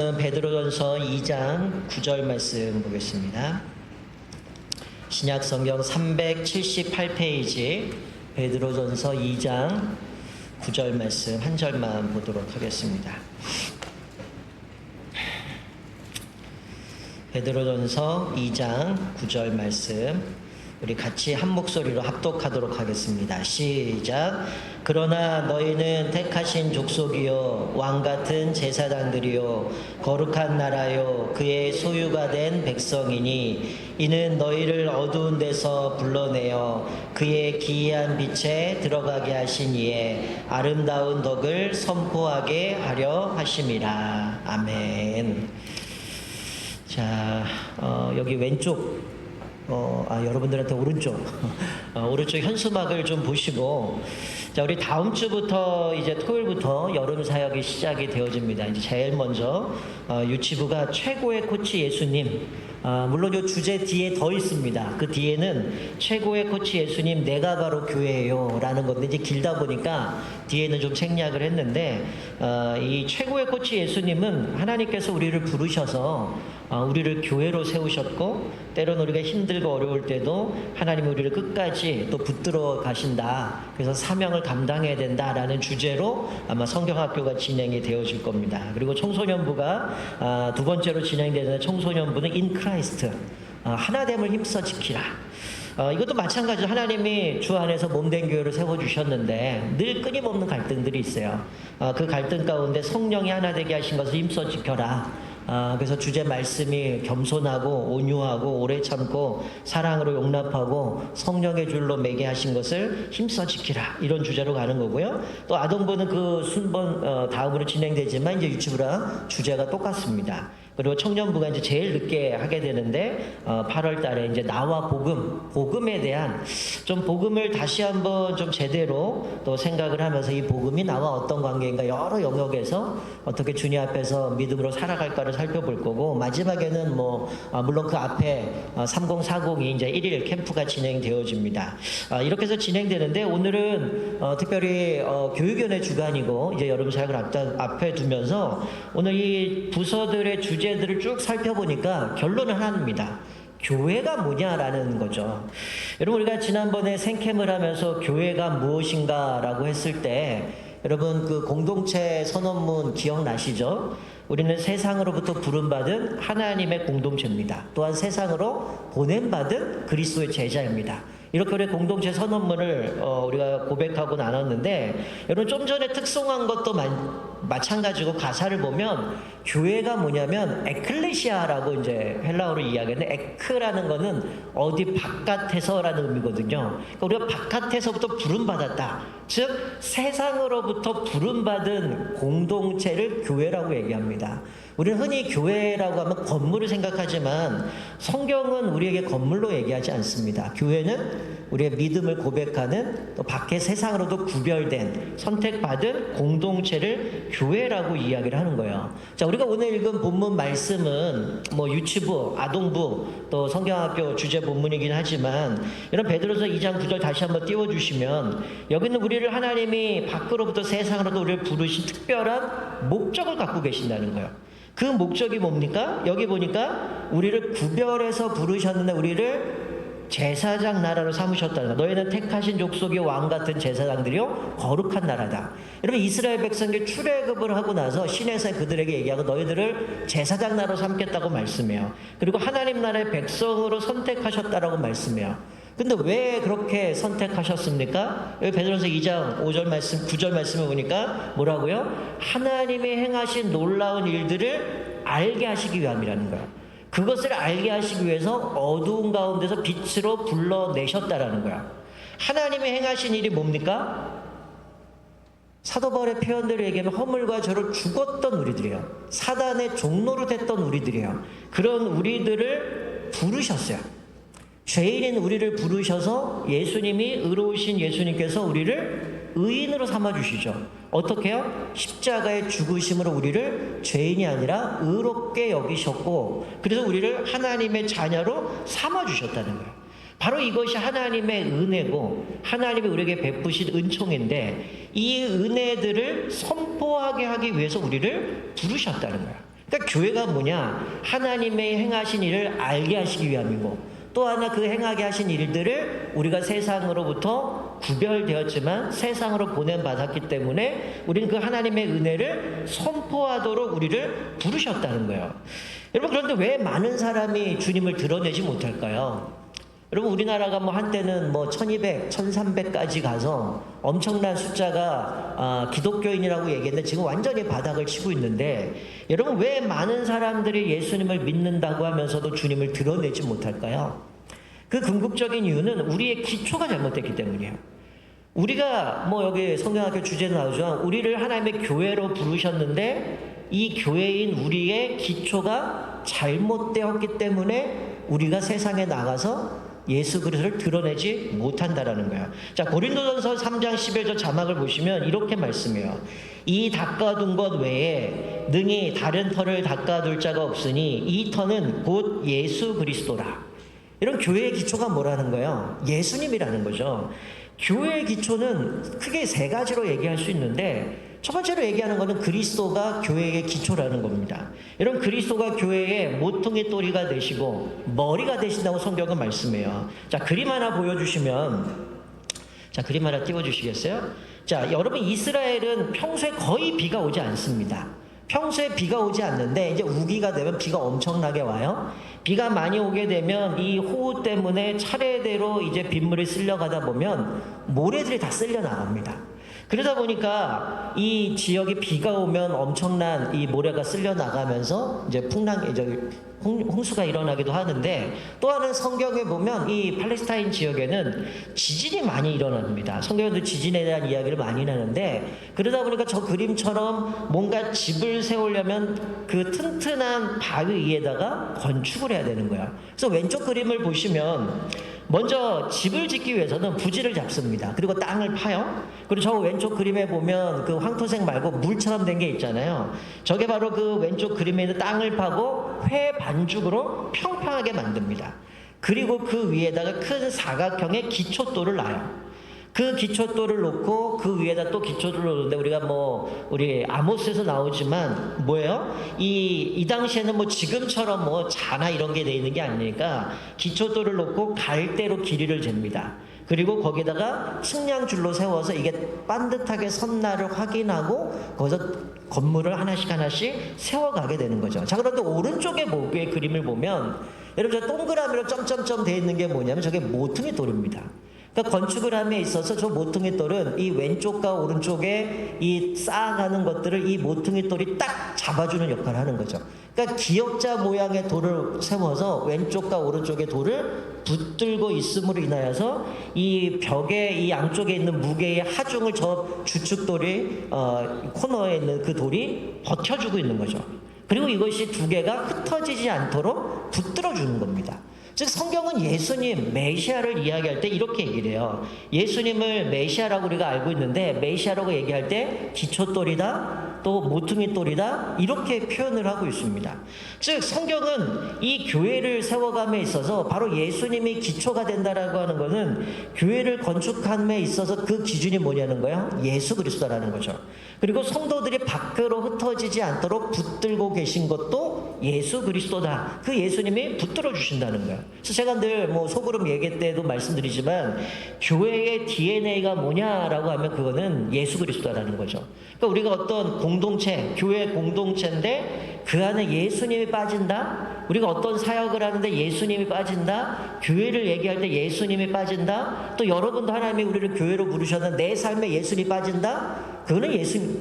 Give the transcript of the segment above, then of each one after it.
베드로전서 2장 9절 말씀 보겠습니다. 신약 성경 378페이지 베드로전서 2장 9절 말씀 한 절만 보도록 하겠습니다. 베드로전서 2장 9절 말씀 우리 같이 한 목소리로 합독하도록 하겠습니다. 시작. 그러나 너희는 택하신 족속이요 왕같은 제사장들이요 거룩한 나라요 그의 소유가 된 백성이니 이는 너희를 어두운 데서 불러내어 그의 기이한 빛에 들어가게 하신 이에 아름다운 덕을 선포하게 하려 하심이라. 아멘. 자, 여기 왼쪽 여러분들한테 오른쪽 현수막을 좀 보시고, 자, 우리 다음 주부터 이제 토요일부터 여름 사역이 시작이 되어집니다. 이제 제일 먼저 유치부가 최고의 코치 예수님, 물론 이 주제 뒤에 더 있습니다. 그 뒤에는 최고의 코치 예수님 내가 바로 교회예요 라는 건데, 이제 길다 보니까 뒤에는 좀 생략을 했는데, 이 최고의 코치 예수님은 하나님께서 우리를 부르셔서 우리를 교회로 세우셨고, 때로는 우리가 힘들고 어려울 때도 하나님이 우리를 끝까지 또 붙들어 가신다. 그래서 사명을 감당해야 된다라는 주제로 아마 성경학교가 진행이 되어질 겁니다. 그리고 청소년부가 두 번째로 진행되는 청소년부는 In Christ, 하나됨을 힘써 지키라. 이것도 마찬가지로 하나님이 주 안에서 몸된 교회를 세워주셨는데 늘 끊임없는 갈등들이 있어요. 그 갈등 가운데 성령이 하나 되게 하신 것을 힘써 지켜라. 그래서 주제 말씀이 겸손하고 온유하고 오래 참고 사랑으로 용납하고 성령의 줄로 매게 하신 것을 힘써 지키라, 이런 주제로 가는 거고요. 또 아동부는 그 순번 다음으로 진행되지만 이제 유치부랑 주제가 똑같습니다. 그리고 청년부가 이제 제일 늦게 하게 되는데 8월 달에 이제 나와 복음에 대한 좀 복음을 다시 한번 좀 제대로 또 생각을 하면서 이 복음이 나와 어떤 관계인가 여러 영역에서 어떻게 주님 앞에서 믿음으로 살아갈까를 살펴볼 거고, 마지막에는 물론 그 앞에 3040이 이제 1일 캠프가 진행되어집니다. 이렇게 해서 진행되는데, 오늘은 특별히 교육위원회 주간이고 이제 여름 사역을 앞에 두면서 오늘 이 부서들의 주제들을 쭉 살펴보니까 결론은 하나입니다. 교회가 뭐냐라는 거죠. 여러분, 우리가 지난번에 생캠을 하면서 교회가 무엇인가라고 했을 때 여러분 그 공동체 선언문 기억나시죠? 우리는 세상으로부터 부름받은 하나님의 공동체입니다. 또한 세상으로 보냄받은 그리스도의 제자입니다. 이렇게 우리 공동체 선언문을 우리가 고백하고 나눴는데, 여러분 좀 전에 특송한 것도 마찬가지고 가사를 보면 교회가 뭐냐면 에클레시아라고 이제 헬라어로 이야기하는데, 에크라는 거는 어디 바깥에서라는 의미거든요. 그러니까 우리가 바깥에서부터 부름받았다. 즉 세상으로부터 부름받은 공동체를 교회라고 얘기합니다. 우리는 흔히 교회라고 하면 건물을 생각하지만 성경은 우리에게 건물로 얘기하지 않습니다. 교회는 우리의 믿음을 고백하는, 또 밖의 세상으로도 구별된 선택받은 공동체를 교회라고 이야기를 하는 거예요. 자, 우리가 오늘 읽은 본문 말씀은 유치부, 아동부, 또 성경학교 주제 본문이긴 하지만, 이런 베드로서 2장 9절 다시 한번 띄워주시면, 여기는 우리를 하나님이 밖으로부터 세상으로도 우리를 부르신 특별한 목적을 갖고 계신다는 거예요. 그 목적이 뭡니까? 여기 보니까 우리를 구별해서 부르셨는데 우리를 제사장 나라로 삼으셨다는 거. 너희는 택하신 족속이 왕같은 제사장들이요 거룩한 나라다. 여러분, 이스라엘 백성이 출애굽을 하고 나서 시내에서 그들에게 얘기하고 너희들을 제사장 나라로 삼겠다고 말씀해요. 그리고 하나님 나라의 백성으로 선택하셨다라고 말씀해요. 근데 왜 그렇게 선택하셨습니까? 여기 베드로서 2장 5절 말씀, 9절 말씀을 보니까 뭐라고요? 하나님이 행하신 놀라운 일들을 알게 하시기 위함이라는 거예요. 그것을 알게 하시기 위해서 어두운 가운데서 빛으로 불러내셨다라는 거야. 하나님이 행하신 일이 뭡니까? 사도 바울의 표현대로 얘기하면 허물과 저를 죽었던 우리들이에요. 사단의 종로로 됐던 우리들이에요. 그런 우리들을 부르셨어요. 죄인인 우리를 부르셔서 예수님이, 의로우신 예수님께서 우리를 의인으로 삼아주시죠. 어떻게 해요? 십자가의 죽으심으로 우리를 죄인이 아니라 의롭게 여기셨고, 그래서 우리를 하나님의 자녀로 삼아주셨다는 거예요. 바로 이것이 하나님의 은혜고 하나님이 우리에게 베푸신 은총인데, 이 은혜들을 선포하게 하기 위해서 우리를 부르셨다는 거예요. 그러니까 교회가 뭐냐? 하나님의 행하신 일을 알게 하시기 위함이고, 또 하나 그 행하게 하신 일들을 우리가 세상으로부터 구별되었지만 세상으로 보냄받았기 때문에 우리는 그 하나님의 은혜를 선포하도록 우리를 부르셨다는 거예요. 여러분, 그런데 왜 많은 사람이 주님을 드러내지 못할까요? 여러분, 우리나라가 뭐 한때는 뭐 1200, 1300까지 가서 엄청난 숫자가 기독교인이라고 얘기했는데 지금 완전히 바닥을 치고 있는데, 여러분, 왜 많은 사람들이 예수님을 믿는다고 하면서도 주님을 드러내지 못할까요? 그 궁극적인 이유는 우리의 기초가 잘못됐기 때문이에요. 우리가 뭐 여기 성경학교 주제 나오죠. 우리를 하나님의 교회로 부르셨는데 이 교회인 우리의 기초가 잘못되었기 때문에 우리가 세상에 나가서 예수 그리스도를 드러내지 못한다라는 거예요. 자, 고린도전서 3장 11절 자막을 보시면 이렇게 말씀해요. 이 닦아둔 것 외에 능히 다른 터를 닦아둘 자가 없으니 이 터는 곧 예수 그리스도라. 이런 교회의 기초가 뭐라는 거예요? 예수님이라는 거죠. 교회의 기초는 크게 세 가지로 얘기할 수 있는데, 첫 번째로 얘기하는 것은 그리스도가 교회의 기초라는 겁니다. 여러분, 그리스도가 교회의 모퉁이 또리가 되시고 머리가 되신다고 성경은 말씀해요. 자, 그림 하나 보여주시면, 자, 그림 하나 띄워주시겠어요? 자, 여러분, 이스라엘은 평소에 거의 비가 오지 않습니다. 평소에 비가 오지 않는데 이제 우기가 되면 비가 엄청나게 와요. 비가 많이 오게 되면 이 호우 때문에 차례대로 이제 빗물이 쓸려가다 보면 모래들이 다 쓸려 나갑니다. 그러다 보니까 이 지역에 비가 오면 엄청난 이 모래가 쓸려 나가면서 이제 홍수가 일어나기도 하는데, 또 하나는 성경에 보면 이 팔레스타인 지역에는 지진이 많이 일어납니다. 성경에도 지진에 대한 이야기를 많이 나는데, 그러다 보니까 저 그림처럼 뭔가 집을 세우려면 그 튼튼한 바위 위에다가 건축을 해야 되는 거야. 그래서 왼쪽 그림을 보시면 먼저 집을 짓기 위해서는 부지를 잡습니다. 그리고 땅을 파요. 그리고 저 왼쪽 그림에 보면 그 황토색 말고 물처럼 된 게 있잖아요. 저게 바로 그 왼쪽 그림에 있는 땅을 파고 회 반죽으로 평평하게 만듭니다. 그리고 그 위에다가 큰 사각형의 기초돌을 놔요. 그 기초돌을 놓고 그 위에다 또 기초돌을 놓는데, 우리가 뭐 우리 아모스에서 나오지만 뭐예요? 이 당시에는 뭐 지금처럼 뭐 자나 이런 게 돼 있는 게 아니니까 기초돌을 놓고 갈대로 길이를 잽니다. 그리고 거기다가 측량줄로 세워서 이게 반듯하게 섰나를 확인하고 거기서 건물을 하나씩 하나씩 세워가게 되는 거죠. 자, 그런데 오른쪽에 목의 그림을 보면 여러분, 저 동그라미로 점점점 돼 있는 게 뭐냐면 저게 모퉁이 돌입니다. 그러니까 건축을 함에 있어서 저 모퉁이 돌은 이 왼쪽과 오른쪽에 이 쌓아가는 것들을 이 모퉁이 돌이 딱 잡아주는 역할을 하는 거죠. 그러니까 기역자 모양의 돌을 세워서 왼쪽과 오른쪽의 돌을 붙들고 있음으로 인하여서 이 벽의 이 양쪽에 있는 무게의 하중을 저 주축돌이 코너에 있는 그 돌이 버텨주고 있는 거죠. 그리고 이것이 두 개가 흩어지지 않도록 붙들어주는 겁니다. 즉, 성경은 예수님, 메시아를 이야기할 때 이렇게 얘기를 해요. 예수님을 메시아라고 우리가 알고 있는데, 메시아라고 얘기할 때 기초돌이다, 또 모퉁이 돌이다, 이렇게 표현을 하고 있습니다. 즉, 성경은 이 교회를 세워감에 있어서 바로 예수님이 기초가 된다라고 하는 것은 교회를 건축함에 있어서 그 기준이 뭐냐는 거예요? 예수 그리스도라는 거죠. 그리고 성도들이 밖으로 흩어지지 않도록 붙들고 계신 것도 예수 그리스도다. 그 예수님이 붙들어 주신다는 거예요. 그래서 제가 늘 뭐 소그룹 얘기 때도 말씀드리지만, 교회의 DNA가 뭐냐라고 하면 그거는 예수 그리스도라는 거죠. 그러니까 우리가 어떤 공동체, 교회 공동체인데 그 안에 예수님이 빠진다. 우리가 어떤 사역을 하는데 예수님이 빠진다. 교회를 얘기할 때 예수님이 빠진다. 또 여러분도 하나님이 우리를 교회로 부르셨는데 내 삶에 예수님이 빠진다. 그거는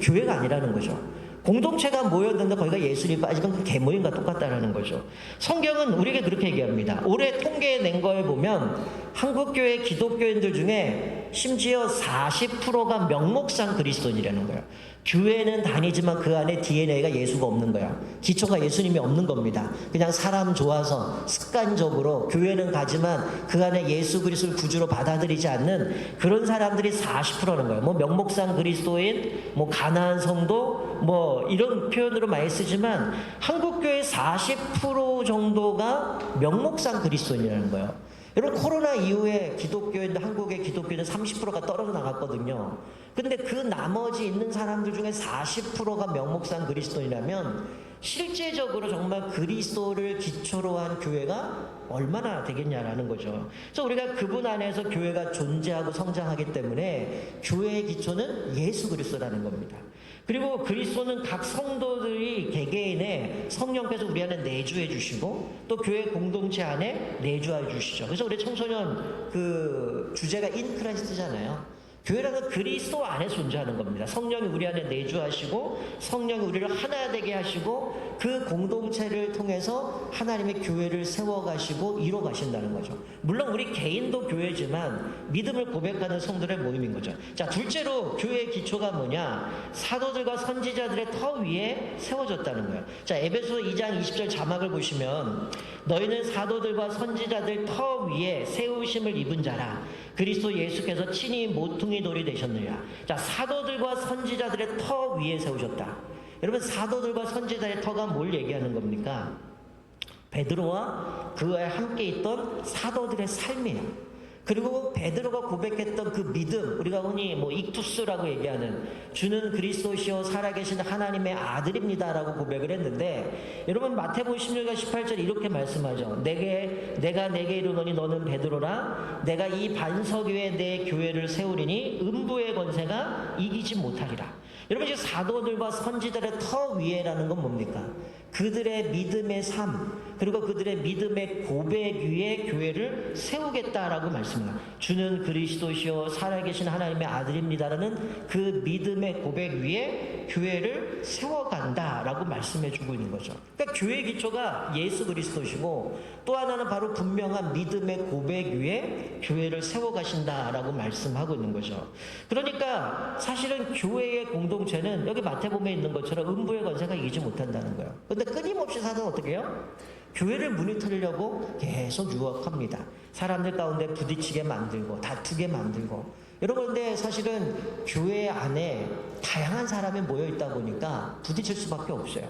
교회가 아니라는 거죠. 공동체가 모였는데 거기가 예수님이 빠지면 그 개모임과 똑같다라는 거죠. 성경은 우리에게 그렇게 얘기합니다. 올해 통계에 낸 거에 보면 한국교회 기독교인들 중에 심지어 40%가 명목상 그리스도인이라는 거예요. 교회는 다니지만 그 안에 DNA가 예수가 없는 거예요. 기초가 예수님이 없는 겁니다. 그냥 사람 좋아서 습관적으로 교회는 가지만 그 안에 예수 그리스도를 구주로 받아들이지 않는 그런 사람들이 40%는 거예요. 뭐 명목상 그리스도인, 뭐 가나안 성도, 뭐 이런 표현으로 많이 쓰지만 한국교회 40% 정도가 명목상 그리스도인이라는 거예요. 여러분, 코로나 이후에 기독교인들, 한국의 기독교인은 30%가 떨어져 나갔거든요. 근데 그 나머지 있는 사람들 중에 40%가 명목상 그리스도인이라면 실제적으로 정말 그리스도를 기초로 한 교회가 얼마나 되겠냐라는 거죠. 그래서 우리가 그분 안에서 교회가 존재하고 성장하기 때문에 교회의 기초는 예수 그리스도라는 겁니다. 그리고 그리스도는 각 성도들이 개개인의 성령께서 우리 안에 내주해 주시고 또 교회 공동체 안에 내주해 주시죠. 그래서 우리 청소년 그 주제가 인크라이스트잖아요. 교회라는 그리스도 안에 존재하는 겁니다. 성령이 우리 안에 내주하시고 성령이 우리를 하나 되게 하시고 그 공동체를 통해서 하나님의 교회를 세워가시고 이뤄가신다는 거죠. 물론 우리 개인도 교회지만 믿음을 고백하는 성도의 모임인 거죠. 자, 둘째로 교회의 기초가 뭐냐? 사도들과 선지자들의 터 위에 세워졌다는 거예요. 자, 에베소 2장 20절 자막을 보시면 너희는 사도들과 선지자들 터 위에 세우심을 입은 자라. 그리스도 예수께서 친히 모퉁이 돌이 되셨느냐. 자, 사도들과 선지자들의 터 위에 세우셨다. 여러분, 사도들과 선지자의 터가 뭘 얘기하는 겁니까? 베드로와 그와 함께 있던 사도들의 삶이에요. 그리고 베드로가 고백했던 그 믿음, 우리가 흔히 익투스라고 얘기하는 주는 그리스도시요 살아계신 하나님의 아들입니다라고 고백을 했는데, 여러분 마태복음 16장 18절 이렇게 말씀하죠. 내가 내게 이르노니 너는 베드로라. 내가 이 반석 위에 내 교회를 세우리니 음부의 권세가 이기지 못하리라. 여러분, 지금 사도들과 선지자들의 터 위에라는 건 뭡니까? 그들의 믿음의 삶, 그리고 그들의 믿음의 고백 위에 교회를 세우겠다라고 말씀합니다. 주는 그리스도시요 살아계신 하나님의 아들입니다라는 그 믿음의 고백 위에 교회를 세워간다라고 말씀해주고 있는 거죠. 그러니까 교회의 기초가 예수 그리스도시고 또 하나는 바로 분명한 믿음의 고백 위에 교회를 세워가신다라고 말씀하고 있는 거죠. 그러니까 사실은 교회의 공동체는 여기 마태복음에 있는 것처럼 음부의 권세가 이기지 못한다는 거예요. 근데 끊임없이 사도는 어떻게 해요? 교회를 무너뜨리려고 계속 유혹합니다. 사람들 가운데 부딪히게 만들고 다투게 만들고. 여러분, 근데 사실은 교회 안에 다양한 사람이 모여 있다 보니까 부딪힐 수밖에 없어요.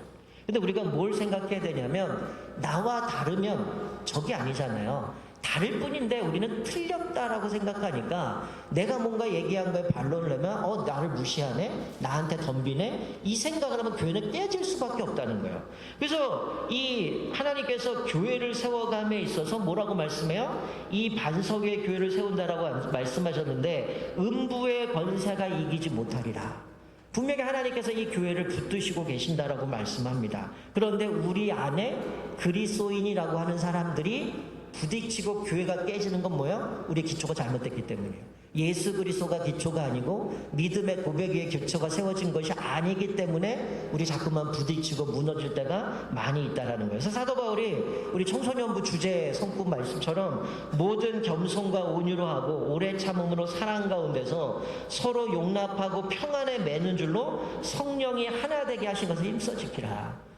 근데 우리가 뭘 생각해야 되냐면 나와 다르면 적이 아니잖아요. 다를 뿐인데 우리는 틀렸다라고 생각하니까 내가 뭔가 얘기한 거에 반론을 내면 나를 무시하네? 나한테 덤비네? 이 생각을 하면 교회는 깨질 수밖에 없다는 거예요. 그래서 이 하나님께서 교회를 세워감에 있어서 뭐라고 말씀해요? 이 반석 위에 교회를 세운다라고 말씀하셨는데 음부의 권세가 이기지 못하리라. 분명히 하나님께서 이 교회를 붙드시고 계신다라고 말씀합니다. 그런데 우리 안에 그리스도인이라고 하는 사람들이 부딪히고 교회가 깨지는 건 뭐예요? 우리의 기초가 잘못됐기 때문이에요. 예수 그리스도가 기초가 아니고 믿음의 고백 위에 기초가 세워진 것이 아니기 때문에 우리 자꾸만 부딪히고 무너질 때가 많이 있다라는 거예요. 그래서 사도 바울이 우리 청소년부 주제 성구 말씀처럼 모든 겸손과 온유로 하고 오래 참음으로 사랑 가운데서 서로 용납하고 평안에 매는 줄로 성령이 하나 되게 하신 것을 힘써 지키라.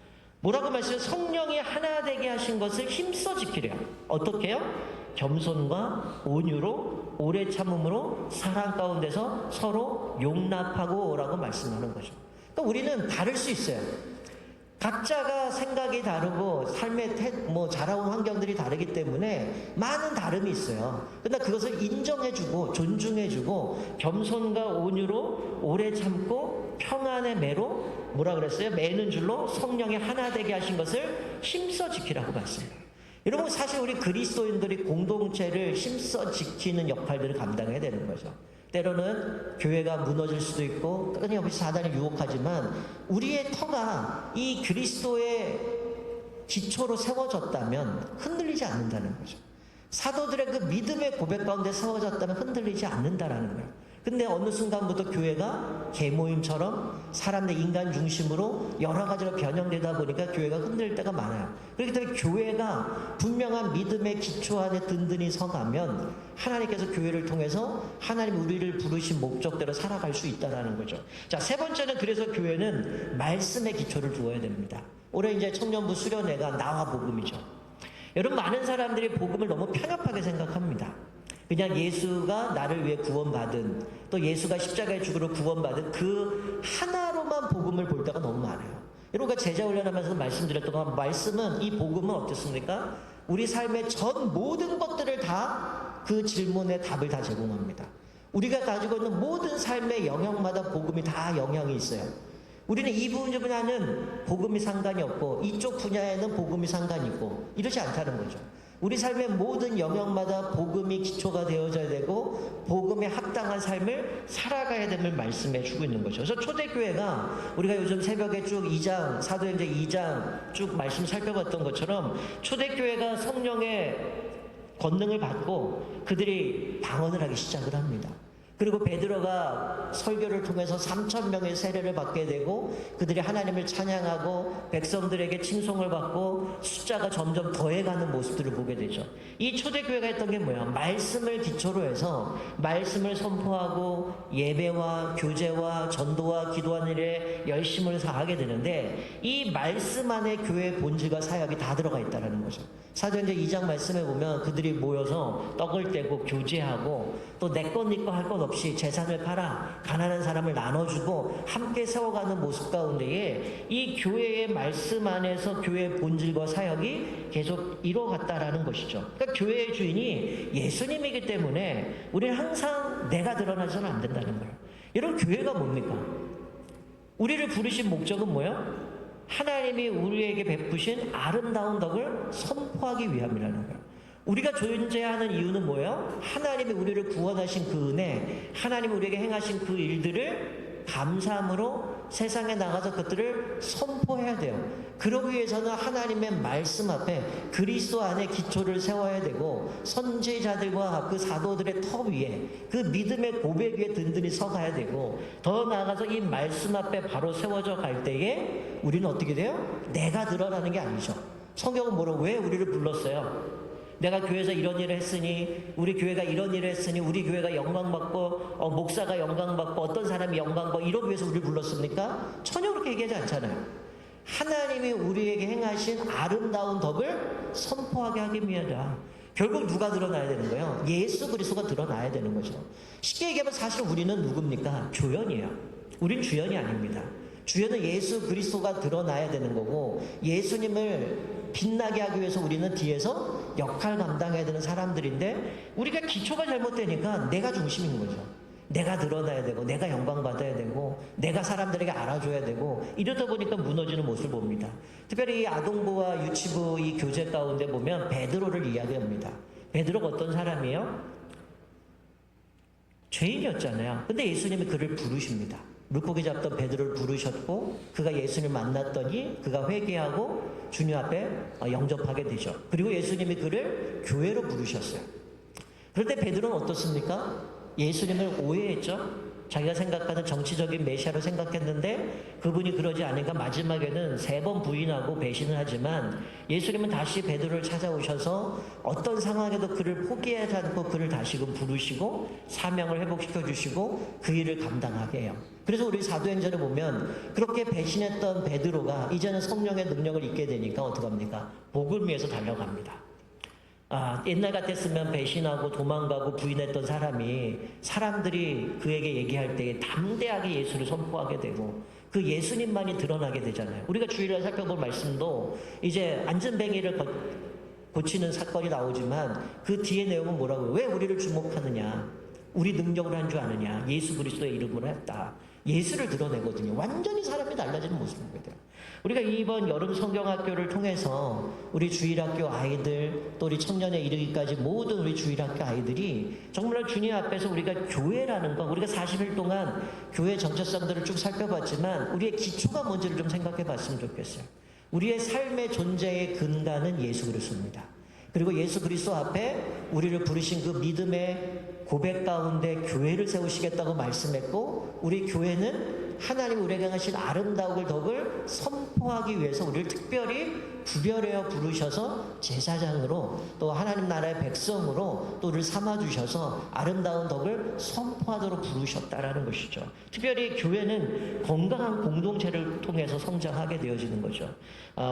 뭐라고 말씀해요? 성령이 하나 되게 하신 것을 힘써 지키래요. 어떻게 해요? 겸손과 온유로 오래 참음으로 사랑 가운데서 서로 용납하고 라고 말씀하는 거죠. 그러니까 우리는 다를 수 있어요. 각자가 생각이 다르고 삶의 자라온 환경들이 다르기 때문에 많은 다름이 있어요. 그러나 그것을 인정해주고 존중해주고 겸손과 온유로 오래 참고 평안의 매로 뭐라 그랬어요? 매는 줄로 성령이 하나 되게 하신 것을 힘써 지키라고 말씀해요. 여러분, 사실 우리 그리스도인들이 공동체를 힘써 지키는 역할들을 감당해야 되는 거죠. 때로는 교회가 무너질 수도 있고 끊임없이 사단이 유혹하지만 우리의 터가 이 그리스도의 기초로 세워졌다면 흔들리지 않는다는 거죠. 사도들의 그 믿음의 고백 가운데 세워졌다면 흔들리지 않는다라는 거예요. 근데 어느 순간부터 교회가 개모임처럼 사람들 인간 중심으로 여러 가지로 변형되다 보니까 교회가 흔들릴 때가 많아요. 그렇기 때문에 교회가 분명한 믿음의 기초 안에 든든히 서가면 하나님께서 교회를 통해서 하나님 우리를 부르신 목적대로 살아갈 수 있다는 거죠. 자, 세 번째는 그래서 교회는 말씀의 기초를 두어야 됩니다. 올해 이제 청년부 수련회가 나와 복음이죠. 여러분, 많은 사람들이 복음을 너무 편협하게 생각합니다. 그냥 예수가 나를 위해 구원받은, 또 예수가 십자가의 죽으로 구원받은 그 하나로만 복음을 볼 때가 너무 많아요. 여러분과 제자 훈련하면서 말씀드렸던 건, 말씀은, 이 복음은 어떻습니까? 우리 삶의 전 모든 것들을 다 그 질문에 답을 다 제공합니다. 우리가 가지고 있는 모든 삶의 영역마다 복음이 다 영향이 있어요. 우리는 이 분야는 복음이 상관이 없고 이쪽 분야에는 복음이 상관이 있고 이러지 않다는 거죠. 우리 삶의 모든 영역마다 복음이 기초가 되어져야 되고 복음에 합당한 삶을 살아가야 됨을 말씀해 주고 있는 거죠. 그래서 초대교회가 우리가 요즘 새벽에 쭉 2장, 사도행전 2장 쭉 말씀 살펴봤던 것처럼 초대교회가 성령의 권능을 받고 그들이 방언을 하기 시작을 합니다. 그리고 베드로가 설교를 통해서 3,000명의 세례를 받게 되고 그들이 하나님을 찬양하고 백성들에게 칭송을 받고 숫자가 점점 더해가는 모습들을 보게 되죠. 이 초대교회가 했던 게 뭐야? 말씀을 기초로 해서 말씀을 선포하고 예배와 교제와 전도와 기도하는 일에 열심을 다하게 되는데 이 말씀 안에 교회의 본질과 사역이 다 들어가 있다는 거죠. 사도행전 2장 말씀에 보면 그들이 모여서 떡을 떼고 교제하고 또 내 것 네 거 할 것 없이 재산을 팔아 가난한 사람을 나눠주고 함께 세워가는 모습 가운데에 이 교회의 말씀 안에서 교회의 본질과 사역이 계속 이루어갔다라는 것이죠. 그러니까 교회의 주인이 예수님이기 때문에 우리는 항상 내가 드러나서는 안 된다는 거예요. 여러분 교회가 뭡니까? 우리를 부르신 목적은 뭐예요? 하나님이 우리에게 베푸신 아름다운 덕을 선포하기 위함이라는 거예요. 우리가 존재하는 이유는 뭐예요? 하나님이 우리를 구원하신 그 은혜, 하나님이 우리에게 행하신 그 일들을 감사함으로 세상에 나가서 그것들을 선포해야 돼요. 그러기 위해서는 하나님의 말씀 앞에 그리스도 안에 기초를 세워야 되고 선지자들과 그 사도들의 터 위에 그 믿음의 고백 위에 든든히 서가야 되고 더 나아가서 이 말씀 앞에 바로 세워져 갈 때에 우리는 어떻게 돼요? 내가 드러나는 게 아니죠. 성경은 뭐라고 왜 우리를 불렀어요? 내가 교회에서 이런 일을 했으니 우리 교회가 이런 일을 했으니 우리 교회가 영광받고 목사가 영광받고 어떤 사람이 영광받고 이러기 위해서 우리를 불렀습니까? 전혀 그렇게 얘기하지 않잖아요. 하나님이 우리에게 행하신 아름다운 덕을 선포하게 하기 위하다. 결국 누가 드러나야 되는 거예요? 예수 그리스도가 드러나야 되는 거죠. 쉽게 얘기하면 사실 우리는 누굽니까? 조연이에요. 우린 주연이 아닙니다. 주연은 예수 그리스도가 드러나야 되는 거고 예수님을 빛나게 하기 위해서 우리는 뒤에서 역할 감당해야 되는 사람들인데 우리가 기초가 잘못되니까 내가 중심인 거죠. 내가 드러나야 되고 내가 영광 받아야 되고 내가 사람들에게 알아줘야 되고 이러다 보니까 무너지는 모습을 봅니다. 특별히 이 아동부와 유치부 이 교재 가운데 보면 베드로를 이야기합니다. 베드로가 어떤 사람이에요? 죄인이었잖아요. 근데 예수님이 그를 부르십니다. 물고기 잡던 베드로를 부르셨고 그가 예수님을 만났더니 그가 회개하고 주님 앞에 영접하게 되죠. 그리고 예수님이 그를 교회로 부르셨어요. 그런데 베드로는 어떻습니까? 예수님을 오해했죠. 자기가 생각하는 정치적인 메시아로 생각했는데 그분이 그러지 않으니까 마지막에는 3번 부인하고 배신을 하지만 예수님은 다시 베드로를 찾아오셔서 어떤 상황에도 그를 포기하지 않고 그를 다시금 부르시고 사명을 회복시켜 주시고 그 일을 감당하게 해요. 그래서 우리 사도행전을 보면 그렇게 배신했던 베드로가 이제는 성령의 능력을 입게 되니까 어떡합니까? 복을 위해서 달려갑니다. 옛날 같았으면 배신하고 도망가고 부인했던 사람이 사람들이 그에게 얘기할 때 담대하게 예수를 선포하게 되고 그 예수님만이 드러나게 되잖아요. 우리가 주일에 살펴볼 말씀도 이제 안전뱅이를 고치는 사건이 나오지만 그 뒤에 내용은 뭐라고요? 왜 우리를 주목하느냐? 우리 능력을 한 줄 아느냐? 예수 그리스도의 이름으로 했다. 예수를 드러내거든요. 완전히 사람이 달라지는 모습을 보게 돼요. 우리가 이번 여름 성경학교를 통해서 우리 주일학교 아이들 또 우리 청년에 이르기까지 모든 우리 주일학교 아이들이 정말 주님 앞에서 우리가 교회라는 거 우리가 40일 동안 교회 정체성들을 쭉 살펴봤지만 우리의 기초가 뭔지를 좀 생각해 봤으면 좋겠어요. 우리의 삶의 존재의 근간은 예수 그리스도입니다. 그리고 예수 그리스도 앞에 우리를 부르신 그 믿음의 고백 가운데 교회를 세우시겠다고 말씀했고 우리 교회는 하나님 우리에게 하신 아름다운 덕을 선포하기 위해서 우리를 특별히 구별하여 부르셔서 제사장으로 또 하나님 나라의 백성으로 또 우리를 삼아주셔서 아름다운 덕을 선포하도록 부르셨다라는 것이죠. 특별히 교회는 건강한 공동체를 통해서 성장하게 되어지는 거죠.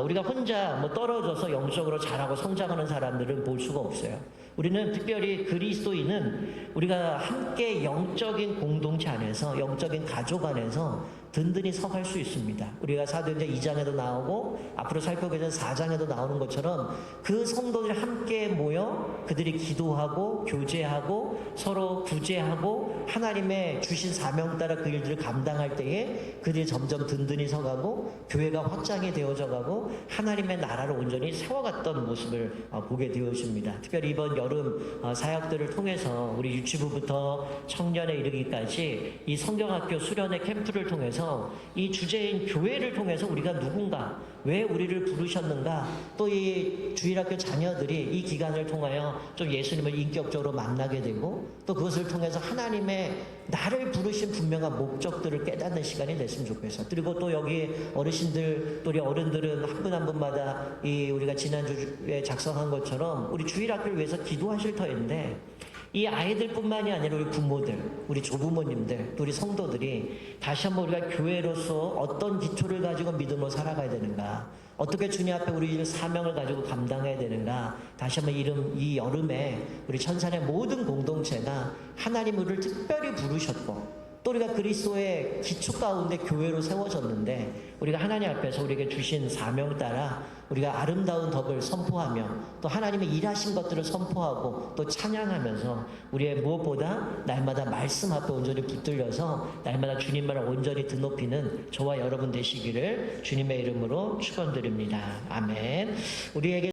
우리가 혼자 떨어져서 영적으로 자라고 성장하는 사람들은 볼 수가 없어요. 우리는 특별히 그리스도인은 우리가 함께 영적인 공동체 안에서 영적인 가족 안에서 든든히 서갈 수 있습니다. 우리가 사도행전 2장에도 나오고 앞으로 살펴보게 된 4장에도 나오는 것처럼 그 성도들이 함께 모여 그들이 기도하고 교제하고 서로 구제하고 하나님의 주신 사명 따라 그 일들을 감당할 때에 그들이 점점 든든히 서가고 교회가 확장이 되어져 가고 하나님의 나라를 온전히 세워갔던 모습을 보게 되어집니다. 특별히 이번 여름 사역들을 통해서 우리 유치부부터 청년에 이르기까지 이 성경학교 수련회 캠프를 통해서 이 주제인 교회를 통해서 우리가 누군가, 왜 우리를 부르셨는가, 또 이 주일학교 자녀들이 이 기간을 통하여 좀 예수님을 인격적으로 만나게 되고 또 그것을 통해서 하나님의 나를 부르신 분명한 목적들을 깨닫는 시간이 됐으면 좋겠어요. 그리고 또 여기 어르신들, 또 우리 어른들은 한 분 한 분마다 이 우리가 지난주에 작성한 것처럼 우리 주일학교를 위해서 기도하실 터인데 이 아이들뿐만이 아니라 우리 부모들, 우리 조부모님들, 또 우리 성도들이 다시 한번 우리가 교회로서 어떤 기초를 가지고 믿음으로 살아가야 되는가, 어떻게 주님 앞에 우리 사명을 가지고 감당해야 되는가, 다시 한번 이 여름에 우리 천산의 모든 공동체가 하나님 우리를 특별히 부르셨고 또 우리가 그리스도의 기초 가운데 교회로 세워졌는데 우리가 하나님 앞에서 우리에게 주신 사명 따라 우리가 아름다운 덕을 선포하며 또 하나님의 일하신 것들을 선포하고 또 찬양하면서 우리의 무엇보다 날마다 말씀 앞에 온전히 붙들려서 날마다 주님만을 온전히 드높이는 저와 여러분 되시기를 주님의 이름으로 축원드립니다. 아멘. 우리에게